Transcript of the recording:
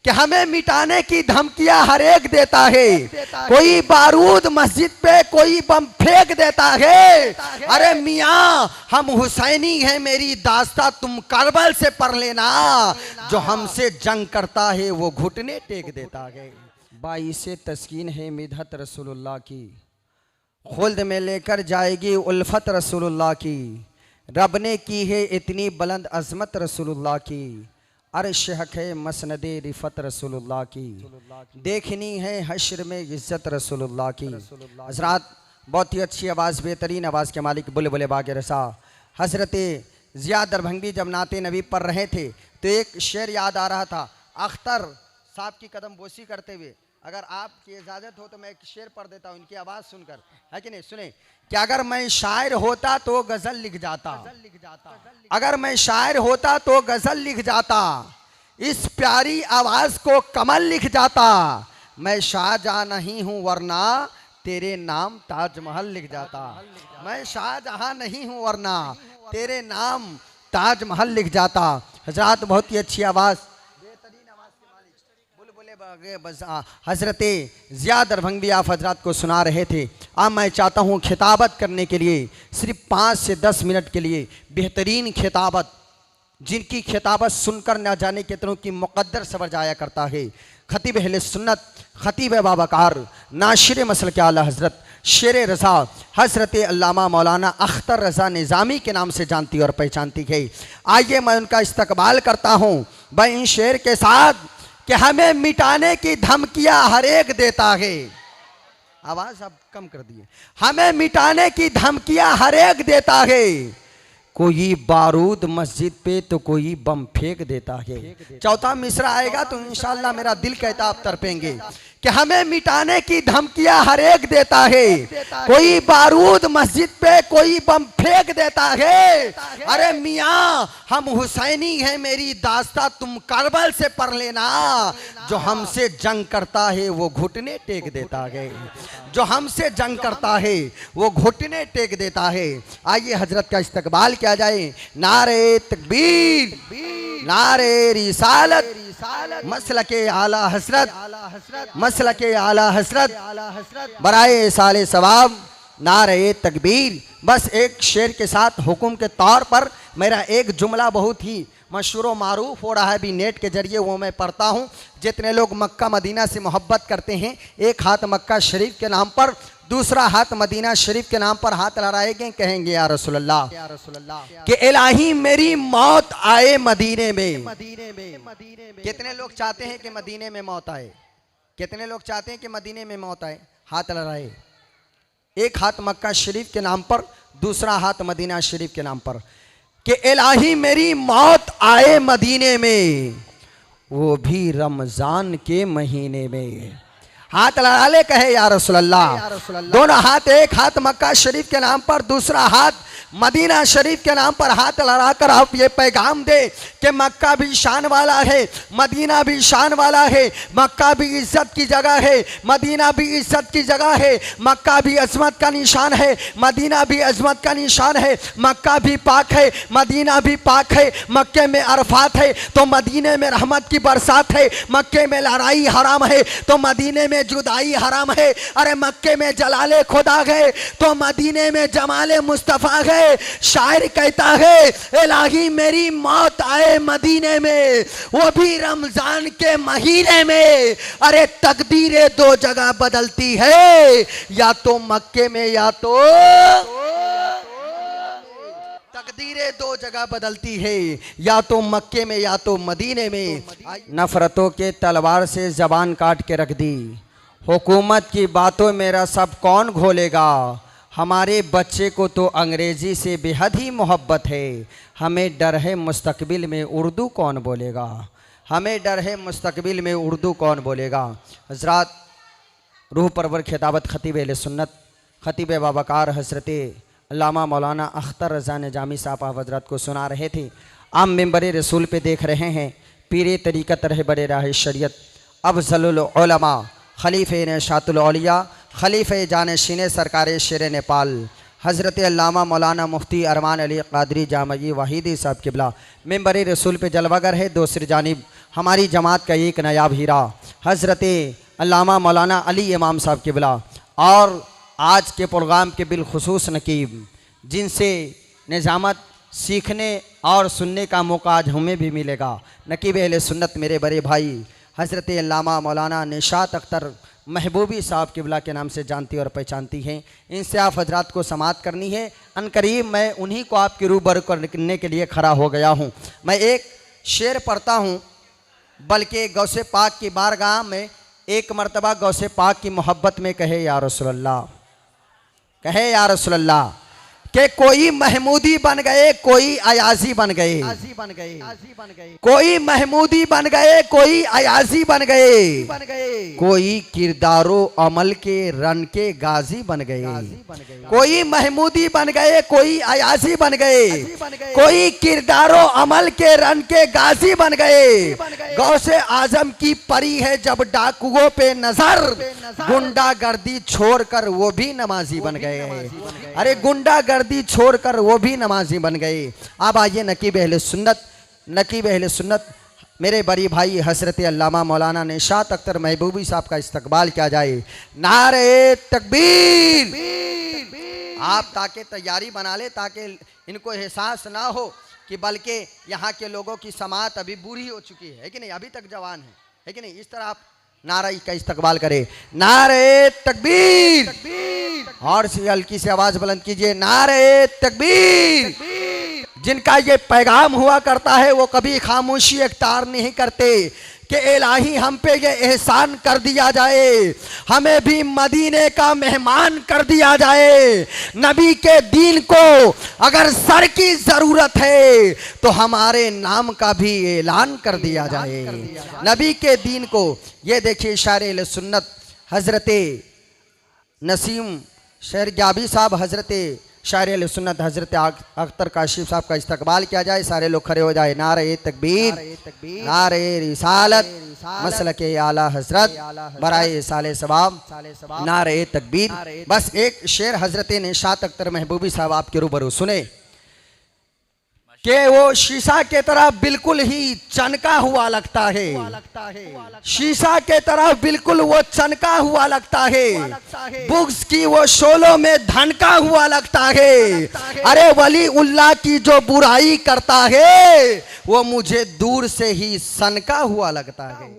कि हमें मिटाने की धमकियां हर एक देता है। कोई बारूद मस्जिद पे, कोई बम फेंक देता है। अरे मियाँ हम हुसैनी हैं, मेरी दास्ता तुम करबल से पढ़ लेना। जो हमसे जंग करता है वो घुटने टेक देता है। 22 तस्कीन है मिदहत रसूलुल्लाह की, खुल्द में लेकर जाएगी उल्फत रसूलुल्लाह की। रब ने की है इतनी बुलंद अजमत रसूलुल्लाह की, अर्श हक है मसनदे रिफत रसूलुल्लाह की। देखनी है हश्र में इज्जत रसूलुल्लाह की। हजरात बहुत ही अच्छी आवाज़, बेहतरीन आवाज़ के मालिक बुलबुल बाग रसा हज़रत ज़िया दरभंगी जब नाते नबी पढ़ रहे थे तो एक शेर याद आ रहा था, अख्तर साहब की कदम बोसी करते हुए। अगर आपकी इजाज़त हो तो मैं एक शेर पढ़ देता हूँ इनकी आवाज़ सुनकर, है कि नहीं? सुने कि अगर मैं शायर होता तो गज़ल लिख जाता, अगर मैं शायर होता तो गज़ल लिख जाता, इस प्यारी आवाज़ को कमल लिख जाता। मैं शाहजहां नहीं हूँ वरना तेरे नाम ताजमहल लिख जाता। मैं शाहजहां नहीं हूँ वरना तेरे नाम ताजमहल लिख जाता। हजरात बहुत ही अच्छी आवाज़, हजरत ज़िया दरभंगी आप हजरात को सुना रहे थे। अब मैं चाहता हूँ खिताबत करने के लिए सिर्फ 5 से 10 मिनट के लिए बेहतरीन खिताबत, जिनकी खिताबत सुनकर न जाने कितनों की मुक़द्दर सवर जाया करता है। खतीब अहले सुन्नत, खतीब बावकार, नाशिर मसल के आला हजरत शेर रज़ा हजरत अल्लामा मौलाना अख्तर रज़ा निज़ामी के नाम से जानती और पहचानती है। आइए मैं उनका इस्तकबाल करता हूँ भाई इन शेर के साथ कि हमें मिटाने की धमकियां हर एक देता है। आवाज अब कम कर दिए। हमें मिटाने की धमकियां हर एक देता है। कोई बारूद मस्जिद पे तो कोई बम फेंक देता है। चौथा मिसरा आएगा तो इंशाअल्लाह मेरा दिल कहता आप तड़पेंगे कि हमें मिटाने की धमकियां हर एक देता है। कोई बारूद मस्जिद पे, कोई बम फेंक देता है। अरे मियाँ हम हुसैनी हैं, मेरी दास्ता तुम करबल से पढ़ लेना। जो हमसे जंग करता है वो घुटने टेक देता है, जो हमसे जंग करता है वो घुटने टेक देता है। आइए हजरत का इस्तकबाल किया जाए। नारे तकबीर, नारे रिसालत, मसलके आला हसरत, मसलके आला हसरत, बराए साले सवाब, नारे तकबीर। बस एक शेर के साथ हुक्म के तौर पर मेरा एक जुमला बहुत ही मशहूर मारूफ हो रहा है अभी नेट के जरिए, वो मैं पढ़ता हूँ। जितने लोग मक्का मदीना से मोहब्बत करते हैं, एक हाथ मक्का शरीफ के नाम पर, दूसरा हाथ मदीना शरीफ के नाम पर हाथ लहराएंगे, कहेंगे या रसूलल्लाह कि इलाही मेरी मौत आए मदीने में। कितने लोग चाहते हैं कि मदीने में मौत आए? कितने लोग चाहते हैं कि मदीने में मौत आए? हाथ लहराए। एक हाथ मक्का शरीफ के नाम पर, दूसरा हाथ मदीना शरीफ के नाम पर कि इलाही मेरी मौत आए मदीने में, वो भी रमजान के महीने में। हाथ लड़ा ले, कहे या रसूलल्लाह। दोनों हाथ, एक हाथ मक्का शरीफ के नाम पर, दूसरा हाथ मदीना शरीफ के नाम पर हाथ लड़ाकर आप ये पैगाम दे कि मक्का भी शान वाला है, मदीना भी शान वाला है। मक्का भी इज्जत की जगह है, मदीना भी इज्जत की जगह है। मक्का भी अजमत का निशान है, मदीना भी अजमत का निशान है। मक्का भी पाक है, मदीना भी पाक है। मक्के में अरफात है तो मदीने में रहमत की बरसात है। मक्के में लड़ाई हराम है तो मदीने में जुदाई हराम है। अरे मक्के में जलाले खुदा गए तो मदीने में जमाले मुस्तफ़ा गए। शायर कहता है इलाही मेरी मौत आए मदीने में, वो भी रमजान के महीने में। अरे तकदीरें दो जगह बदलती है, या तो मक्के में या तो तकदीरें दो जगह बदलती है, या तो मक्के में या तो मदीने में। नफरतों के तलवार से जबान काट के रख दी, हुकूमत की बातों मेरा सब कौन घोलेगा। हमारे बच्चे को तो अंग्रेज़ी से बेहद ही मोहब्बत है, हमें डर है मुस्तकबिल में उर्दू कौन बोलेगा। हमें डर है मुस्तकबिल में उर्दू कौन बोलेगा। हजरात रूह परवर खिताबत खतीब अहले सुन्नत, खतीब बावकार हज़रत अल्लामा मौलाना अख्तर रज़ा निज़ामी साहब हजरत को सुना रहे थे। आम मेंबर रसूल पे देख रहे हैं, पीरे तरीक़त रहबर राह शरीयत अफज़लुल उलमा खलीफ़े नशातुल औलिया खलीफ़े जानशीन सरकार शेर नेपाल हज़रत अल्लामा मौलाना मुफ्ती अरमान अली क़ादरी जामई वाहिदी साहब किबला मेंबर रसूल पे जलवागर है। दूसरी जानिब हमारी जमात का एक नायाब हीरा हज़रत अल्लामा मौलाना अली इमाम साहब किबला और आज के प्रोग्राम के बिलखुसूस नकीब जिनसे निज़ामत सीखने और सुनने का मौका आज हमें भी मिलेगा। नकीब अहले सुन्नत मेरे बड़े भाई हज़रत अल्लामा मौलाना निशात अख्तर महबूबी साहब किबला के नाम से जानती और पहचानती हैं। इनसे आप हजरात को समाअत करनी है। अनकरीब मैं उन्हीं को आपके रूबरू करने के लिए खड़ा हो गया हूँ। मैं एक शेर पढ़ता हूँ, बल्कि गौसे पाक की बारगाह में एक मरतबा गौसे पाक की मोहब्बत में कहे या रसूलल्लाह, कहे या रसूलल्लाह कि कोई महमूदी बन गए, कोई अयाजी बन गए, कोई महमूदी बन गए, कोई अयाजी बन गए, कोई किरदारो अमल के रन के गाजी बन गए, कोई महमूदी बन गए, कोई अयाजी बन गए, कोई किरदारो अमल के रन के गाजी बन गए। गौसे आजम की परी है जब डाकुओं पे नजर, गुंडागर्दी छोड़कर वो भी नमाजी बन गए। अरे गुंडागर्दी छोड़कर वो भी नमाजी बन गए। अब आइए नकीब अहले सुन्नत मेरे बड़ी भाई हज़रत अल्लामा मौलाना निशात अख्तर महबूबी साहब का इस्तकबाल किया जाए। नारे तकबीर। आप ताकि तैयारी बना ले ताकि इनको एहसास ना हो कि बल्कि यहाँ के लोगों की समाअत अभी बूढ़ी हो चुकी है कि नहीं, अभी तक जवान है कि नहीं। इस तरह आप नारा का इस्तकबाल करें। नारे तकबीर। और से हल्की से आवाज बुलंद कीजिए, नारे तकबीर। जिनका ये पैगाम हुआ करता है वो कभी खामोशी इख्तियार नहीं करते कि इलाही हम पे ये एहसान कर दिया जाए, हमें भी मदीने का मेहमान कर दिया जाए। नबी के दीन को अगर सर की जरूरत है तो हमारे नाम का भी ऐलान कर दिया जाए। नबी के दीन को ये देखिए शायर सुन्नत हजरत नसीम शेर जाबी साहब, हजरत शायर सुन्नत हजरत अख्तर काशिफ साहब का इस्तकबाल किया जाए। सारे लोग खड़े हो जाए। नारे तकबीर, नारे रिसालत, मसलके आला हजरत, बराए साले सवाब, नारे तकबीर। बस एक शेर हजरत निशात अख्तर महबूबी साहब आपके रूबरू सुने कि वो शीशा के तरह बिल्कुल ही चनका हुआ लगता है, शीशा के तरह बिल्कुल वो चनका हुआ लगता है, बुग्स की वो शोलों में धनका हुआ लगता है। अरे वली उल्लाह की जो बुराई करता है वो मुझे दूर से ही सनका हुआ लगता है।